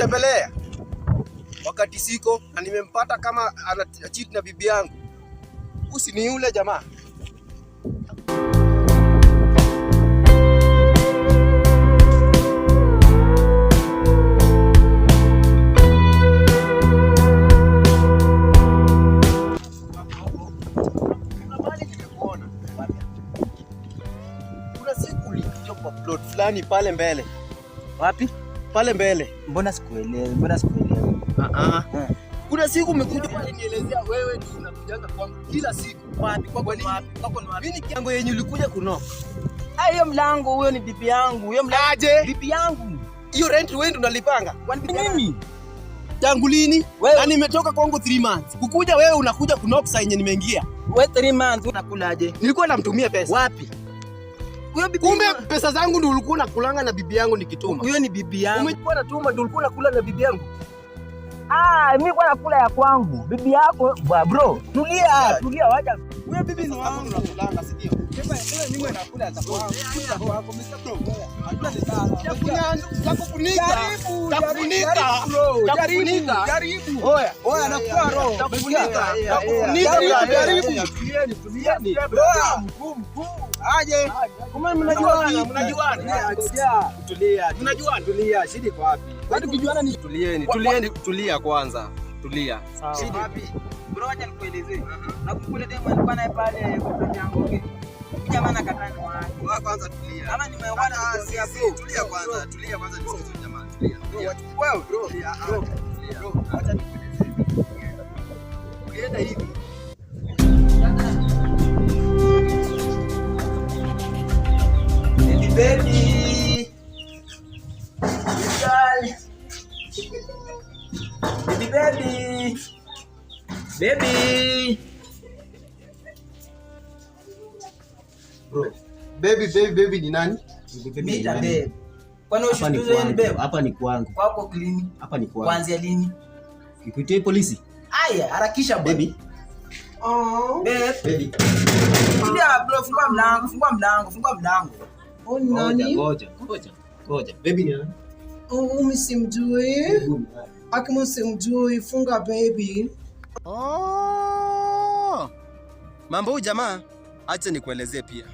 kunitembelea wakati siko na nimempata kama ana cheat na bibi yangu. Usini yule jamaa. Kuna siku ulikuja kwa plot fulani pale mbele. Wapi? Pale mbele. Mbona sikuelewi? Kuna siku umekuja pale nielezea wewe ndio unakujanga kwangu kila siku. Wapi? Kwako ni wapi? Mimi kiango yenye ulikuja kunoka. Hiyo mlango huyo ni bibi yangu. Hiyo mlango aje? Bibi yangu. Hiyo rent wewe ndio unalipanga. Kwani mimi? Tangu lini? Na nimetoka kwangu 3 months. Kukuja wewe unakuja kunoka saa yenye nimeingia. Wewe 3 months unakulaje? Nilikuwa namtumia pesa. Wapi? Kumbe pesa zangu ndio ulikuwa unakulanga na bibi yangu nikituma. Huyo ni bibi yangu. Umekuwa natuma ndio ulikuwa unakula na bibi yangu. Mimi kwa nakula ya kwangu. Bibi yako, bro. Tulia wacha. Huyo bibi ni wangu unakulanga, si ndio? Mimi nakula za kwangu. Mr. Bro. Jaribu. Oya nakula roho. Tulieni. Mkuu. Aje. Kama mnajuana. Tulia. Shida iko wapi? Watu kijuana ni Tulia kwanza. Tulia. Shida wapi? Bro acha nikuelezee. Nakukuletea mwana bwana pale kwa plot yangu. Jamaa nakatana wapi? Wewe kwanza tulia. Kama nimeona Tulia kwanza nisikize jamaa. Tulia. Wewe bro. Bro, acha nikuelezee. Ukienda hivi. Baby. Bro, baby ni nani? Mita babe. Kwani ushuhudia ni babe? Hapa ni kwangu. Kwako clean. Hapa ni kwangu. Kuanzia lini? Nikuitie polisi? Aya, harakisha Baby. Baby. Tulia bro, fungua mlango. Oh nani? Ngoja. Baby ni nani? Mimi simjui. Akimo simjui, funga baby. Mambo huyu jamaa, acha nikuelezee pia.